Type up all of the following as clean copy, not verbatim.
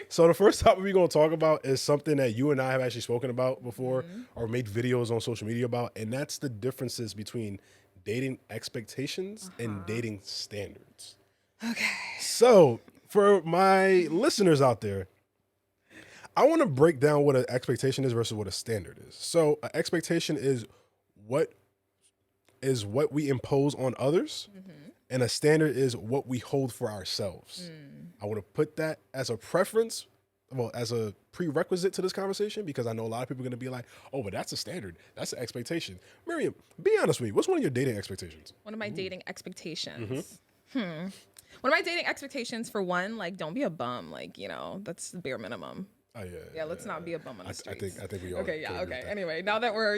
So the first topic we're going to talk about is something that you and I have actually spoken about before or made videos on social media about, and that's the differences between dating expectations and dating standards. Okay. So for my listeners out there, I want to break down what an expectation is versus what a standard is. So an expectation is what we impose on others, and a standard is what we hold for ourselves. I want to put that as a preference, well, as a prerequisite to this conversation, because I know a lot of people are going to be like, oh, but that's a standard. That's an expectation. Miriam, be honest with me. What's one of your dating expectations? One of my dating expectations. One of my dating expectations, for one, like, don't be a bum. Like, that's the bare minimum. Oh, yeah. Yeah, let's not be a bum on the streets. I think we all Okay, yeah, can agree okay. with that. Anyway, now that we're,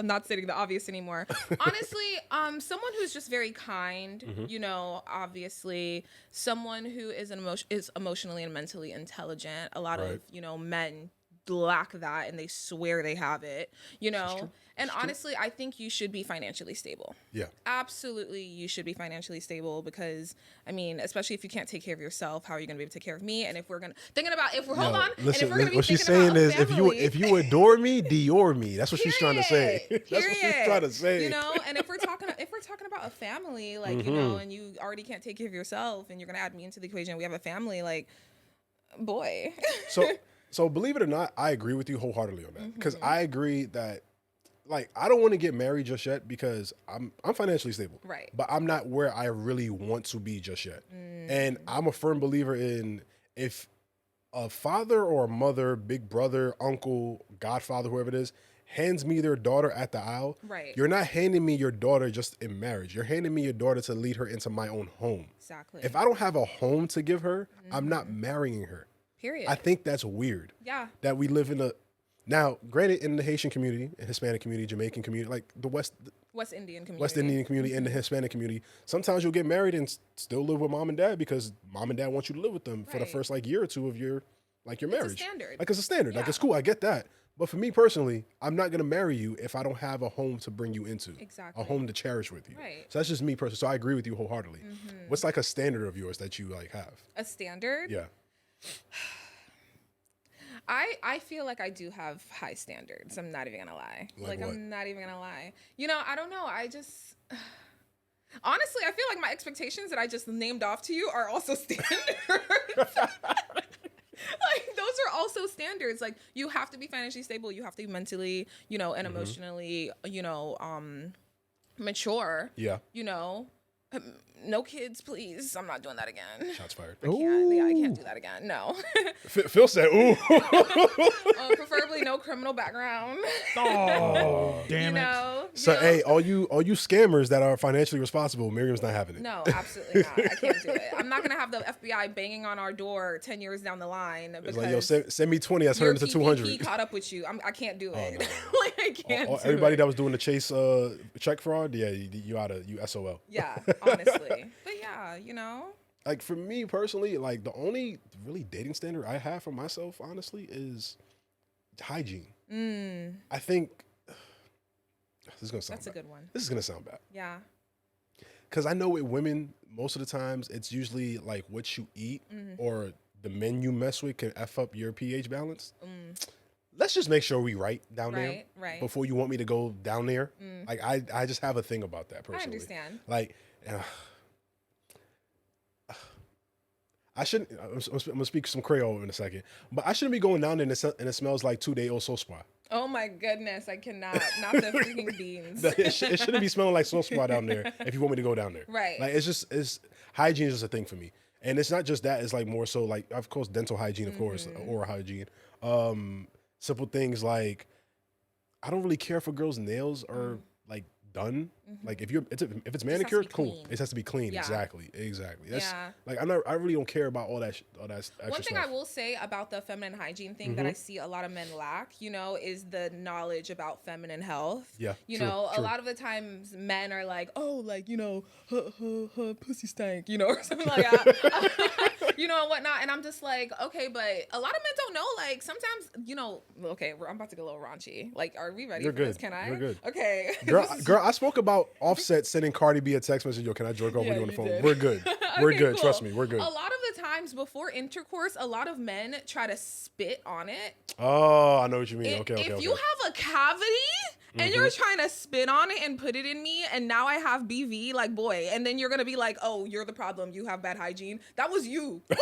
not stating the obvious anymore. Honestly, someone who's just very kind, obviously, someone who is emotionally and mentally intelligent. A lot of, men lack that and they swear they have it, And honestly, I think you should be financially stable. Yeah. Absolutely, you should be financially stable because, especially if you can't take care of yourself, how are you going to be able to take care of me? And if we're going to, hold on. Listen, and if we're going to be what she's thinking saying about is family, if you adore me, Dior me. That's what she's trying to say. That's what she's trying to say. And if we're talking about a family, like, and you already can't take care of yourself and you're going to add me into the equation, we have a family, like, boy. So believe it or not, I agree with you wholeheartedly on that. Because I agree that, like, I don't want to get married just yet because I'm financially stable. Right. But I'm not where I really want to be just yet. And I'm a firm believer in, if a father or a mother, big brother, uncle, godfather, whoever it is, hands me their daughter at the aisle, right, you're not handing me your daughter just in marriage. You're handing me your daughter to lead her into my own home. Exactly. If I don't have a home to give her, I'm not marrying her. Period. I think that's weird. Yeah. That we live in now, granted, in the Haitian community, Hispanic community, Jamaican community, like the West Indian community and the Hispanic community, sometimes you'll get married and still live with mom and dad because mom and dad want you to live with them for the first year or two of your marriage. It's a standard. It's a standard. Yeah. Like, it's cool. I get that. But for me personally, I'm not going to marry you if I don't have a home to bring you into. Exactly. A home to cherish with you. Right. So that's just me personally. So I agree with you wholeheartedly. What's a standard of yours that you have? A standard? Yeah. I feel like I do have high standards. I'm not even gonna lie. Like what? I'm not even gonna lie. I don't know. I just honestly, I feel like my expectations that I just named off to you are also standards. Like, those are also standards. Like, you have to be financially stable. You have to be mentally, and emotionally, mature. Yeah. No kids, please. I'm not doing that again. Shots fired. I can't do that again. No. Phil said, ooh. Preferably no criminal background. Oh, damn it. So, hey, all you scammers that are financially responsible, Miriam's not having it. No, absolutely not. I can't do it. I'm not going to have the FBI banging on our door 10 years down the line because it's like, yo, send me 20. That's your turned into 200. PPP caught up with you. I can't do it. No. I can't do everybody it. that was doing the Chase check fraud, yeah, you SOL. Yeah, honestly. But yeah, Like, for me personally, like, the only really dating standard I have for myself, honestly, is hygiene. I think this is gonna sound that's bad. a good one. This is gonna sound bad. Yeah. Because I know with women, most of the times, it's usually like what you eat or the men you mess with can F up your pH balance. Let's just make sure we right down there before you want me to go down there. Like, I just have a thing about that personally. I understand. Like, I shouldn't. I'm gonna speak some Creole in a second, but I shouldn't be going down there and it smells like 2 day old sauce spa. Oh my goodness, I cannot. Not the freaking beans. It shouldn't be smelling like sauce spa down there if you want me to go down there. Right. Like, it's hygiene is just a thing for me, and it's not just that. It's like more so like, of course, dental hygiene, of course, oral hygiene. Simple things like, I don't really care for girls' nails are like done. Like, if it's manicured, cool. Clean. It has to be clean. Yeah. Exactly. That's Yeah. like, I really don't care about all that extra One thing stuff. I will say about the feminine hygiene thing that I see a lot of men lack, is the knowledge about feminine health. Yeah, You true, know, true. a lot of the times men are like, oh, like, her pussy stank, or something like that. And whatnot. And I'm just like, okay, but a lot of men don't know, like, sometimes, okay, I'm about to get a little raunchy. Like, are we ready You're for good. this? Can I? You're good. Okay. Girl, I spoke about Offset sending Cardi B a text message. Yo, can I jerk off with you on the phone? you did. We're good. We're Okay, good. cool. Trust me, we're good. A lot of the times before intercourse, a lot of men try to spit on it. Oh, I know what you mean. If you have a cavity and you're trying to spit on it and put it in me, and now I have BV, like, boy, and then you're gonna be like, oh, you're the problem. You have bad hygiene. That was you. That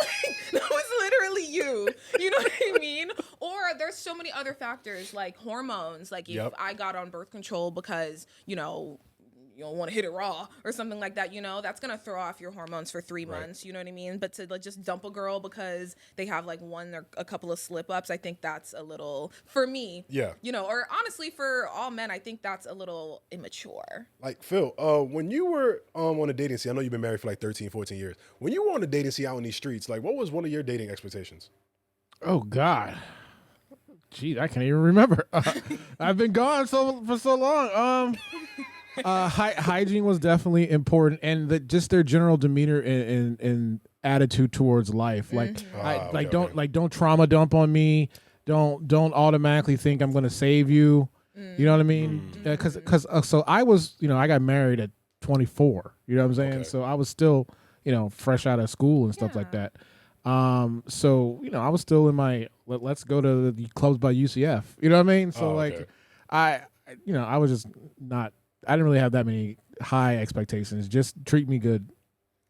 was literally you. You know what I mean? Or there's so many other factors like hormones. Like if I got on birth control because, you don't want to hit it raw or something like that, that's going to throw off your hormones for 3 months. You know what I mean? But to like just dump a girl because they have like one or a couple of slip ups, I think that's a little, for me, or honestly for all men, I think that's a little immature. Like Phil, when you were on a dating scene, I know you've been married for like 13, 14 years. When you were on a dating scene out in these streets, like what was one of your dating expectations? Oh God. Gee, I can't even remember. I've been gone for so long. Hygiene was definitely important, and just their general demeanor and attitude towards life. Like, don't trauma dump on me. Don't automatically think I'm going to save you. You know what I mean? So I was, I got married at 24. You know what I'm saying? Okay. So I was still, fresh out of school and stuff like that. So I was still in my let's go to the clubs by UCF. You know what I mean? So I was just not. I didn't really have that many high expectations. Just treat me good.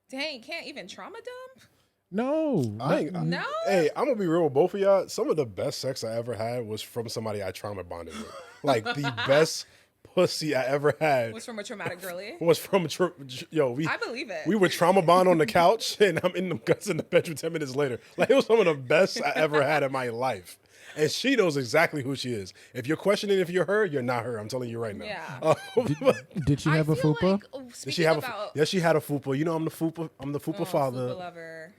Dang, can't even trauma dump? No. No? Hey, I'm going to be real with both of y'all. Some of the best sex I ever had was from somebody I trauma bonded with. Like, the best pussy I ever had. Was from a traumatic girly? Was from a I believe it. We would trauma bond on the couch, and I'm in them guts in the bedroom 10 minutes later. Like, it was some of the best I ever had in my life. And she knows exactly who she is. If you're questioning if you're her, you're not her. I'm telling you right now. Yeah. Did she have a fupa? Did she have yes, she had a fupa. I'm the fupa. I'm the fupa father. Fupa lover.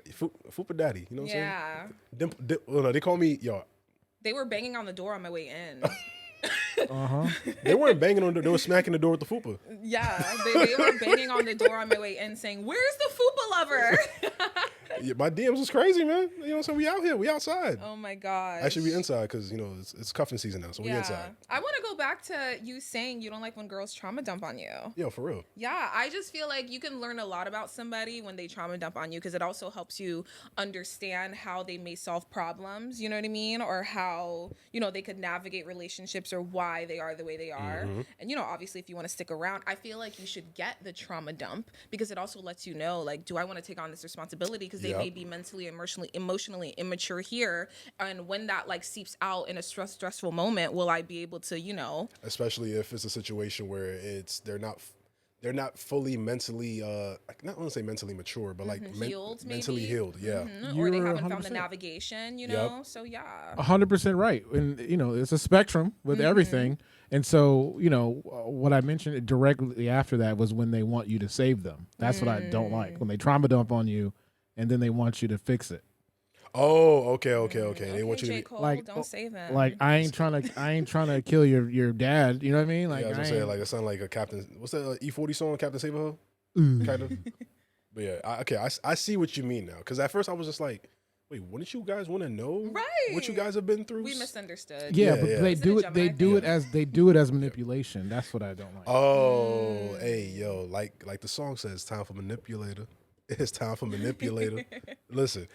Fupa daddy. You know what I'm saying? Yeah. They call me They were banging on the door on my way in. They weren't banging on the door. They were smacking the door with the fupa. Yeah, they were banging on the door on my way in saying, "Where's the fupa lover?" Yeah, my DMs was crazy, man. You know what I'm saying? We out here. We outside. Oh, my gosh. Actually, we inside because, it's cuffing season now, so we inside. I want to go back to you saying you don't like when girls trauma dump on you. Yeah, for real. Yeah, I just feel like you can learn a lot about somebody when they trauma dump on you because it also helps you understand how they may solve problems, you know what I mean? Or how, they could navigate relationships or why they are the way they are. Mm-hmm. And, obviously, if you want to stick around, I feel like you should get the trauma dump because it also lets you know, like, do I want to take on this responsibility? Because they may be mentally, emotionally immature here. And when that, like, seeps out in a stressful moment, will I be able to, Especially if it's a situation where they're not fully mentally, not want to say mentally mature, but like healed, mentally healed, yeah. Mm-hmm. Or they haven't found the navigation, So yeah, 100% right. And it's a spectrum with everything. And so what I mentioned directly after that was when they want you to save them. That's what I don't like, when they trauma dump on you, and then they want you to fix it. Oh, okay. They want you to be Cole, like, don't save him. Like I ain't trying to kill your dad. You know what I mean? Like, I was gonna say, like, it sounds like a Captain. What's that E40 song? Captain Save a Ho? Kind of. But yeah, I see what you mean now. Because at first I was just like, wait, wouldn't you guys want to know what you guys have been through? We misunderstood. Yeah, but they do it. They do it as manipulation. That's what I don't like. Oh, hey, yo, like the song says, time for manipulator. It's time for manipulator. Listen,